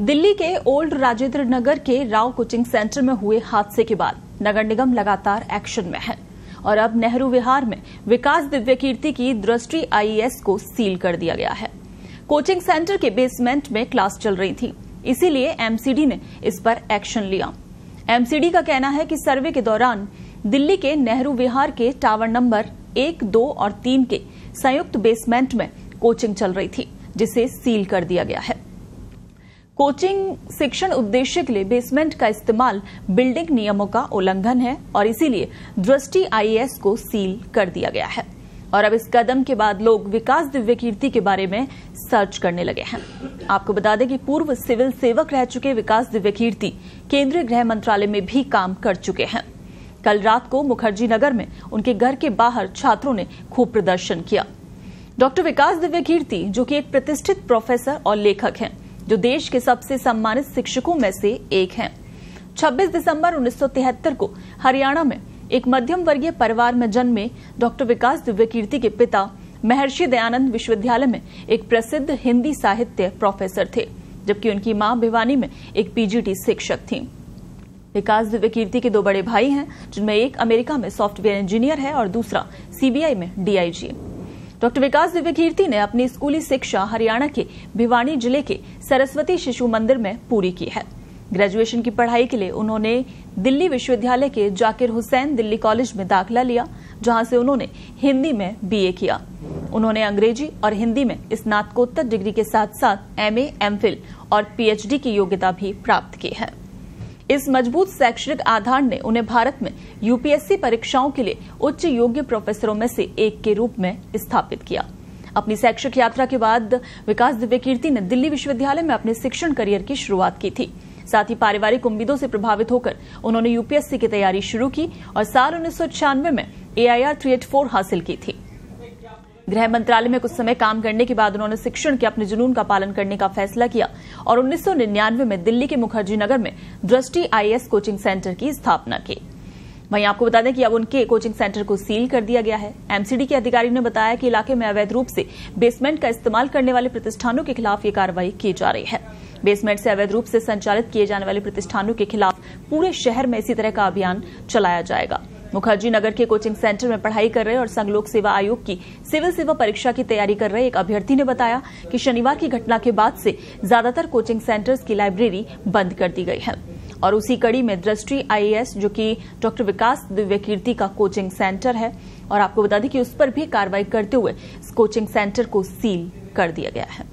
दिल्ली के ओल्ड राजेंद्र नगर के Rao coaching centre में हुए हादसे के बाद नगर निगम लगातार एक्शन में है और अब नेहरू विहार में विकास दिव्यकीर्ति की दृष्टि आईएएस को सील कर दिया गया है। कोचिंग सेंटर के बेसमेंट में क्लास चल रही थी, इसीलिए एमसीडी ने इस पर एक्शन लिया। एमसीडी का कहना है कि सर्वे के दौरान दिल्ली के नेहरू विहार के टावर नंबर 1, 2 और 3 के संयुक्त बेसमेंट में कोचिंग चल रही थी, जिसे सील कर दिया गया है। कोचिंग शिक्षण उद्देश्य के लिए बेसमेंट का इस्तेमाल बिल्डिंग नियमों का उल्लंघन है और इसीलिए दृष्टि आईएएस को सील कर दिया गया है। और अब इस कदम के बाद लोग विकास दिव्यकीर्ति के बारे में सर्च करने लगे हैं। आपको बता दें कि पूर्व सिविल सेवक रह चुके विकास दिव्यकीर्ति केंद्रीय गृह मंत्रालय में भी काम कर चुके हैं। कल रात को मुखर्जी नगर में उनके घर के बाहर छात्रों ने खूब प्रदर्शन किया। डॉक्टर विकास दिव्यकीर्ति, जो कि एक प्रतिष्ठित प्रोफेसर और लेखक हैं, जो देश के सबसे सम्मानित शिक्षकों में से एक हैं। 26 दिसंबर 1973 को हरियाणा में एक मध्यम वर्गीय परिवार में जन्मे डॉक्टर विकास दिव्यकीर्ति के पिता महर्षि दयानंद विश्वविद्यालय में एक प्रसिद्ध हिंदी साहित्य प्रोफेसर थे, जबकि उनकी मां भिवानी में एक पीजीटी शिक्षक थीं। विकास दिव्यकीर्ति के 2 बड़े भाई हैं, जिनमें एक अमेरिका में सॉफ्टवेयर इंजीनियर है और दूसरा सीबीआई में डीआईजी। डॉक्टर विकास दिव्यकीर्ति ने अपनी स्कूली शिक्षा हरियाणा के भिवानी जिले के सरस्वती शिशु मंदिर में पूरी की है। ग्रेजुएशन की पढ़ाई के लिए उन्होंने दिल्ली विश्वविद्यालय के जाकिर हुसैन दिल्ली कॉलेज में दाखिला लिया, जहां से उन्होंने हिंदी में बीए किया। उन्होंने अंग्रेजी और हिंदी में स्नातकोत्तर डिग्री के साथ साथ एमए, एमफिल और पीएचडी की योग्यता भी प्राप्त की है। इस मजबूत शैक्षणिक आधार ने उन्हें भारत में यूपीएससी परीक्षाओं के लिए उच्च योग्य प्रोफेसरों में से एक के रूप में स्थापित किया। अपनी शैक्षिक यात्रा के बाद विकास दिव्यकीर्ति ने दिल्ली विश्वविद्यालय में अपने शिक्षण करियर की शुरुआत की थी। साथ ही पारिवारिक उम्मीदों से प्रभावित होकर उन्होंने यूपीएससी की तैयारी शुरू की और साल 1996 में AIR 384 हासिल की थी। गृह मंत्रालय में कुछ समय काम करने के बाद उन्होंने शिक्षण के अपने जुनून का पालन करने का फैसला किया और 1999 में दिल्ली के मुखर्जी नगर में दृष्टि आईएएस कोचिंग सेंटर की स्थापना की। वहीं आपको बता दें कि अब उनके कोचिंग सेंटर को सील कर दिया गया है। एमसीडी के अधिकारी ने बताया कि इलाके में अवैध रूप से बेसमेंट का इस्तेमाल करने वाले प्रतिष्ठानों के खिलाफ ये कार्रवाई की जा रही है। बेसमेंट से अवैध रूप से संचालित किए जाने वाले प्रतिष्ठानों के खिलाफ पूरे शहर में इसी तरह का अभियान चलाया जाएगा। मुखर्जी नगर के कोचिंग सेंटर में पढ़ाई कर रहे और संघ लोक सेवा आयोग की सिविल सेवा परीक्षा की तैयारी कर रहे एक अभ्यर्थी ने बताया कि शनिवार की घटना के बाद से ज्यादातर कोचिंग सेंटर्स की लाइब्रेरी बंद कर दी गई है और उसी कड़ी में दृष्टि आईएएस, जो कि डॉक्टर विकास दिव्यकीर्ति का कोचिंग सेंटर है, और आपको बता दें कि उस पर भी कार्रवाई करते हुए इस कोचिंग सेंटर को सील कर दिया गया है।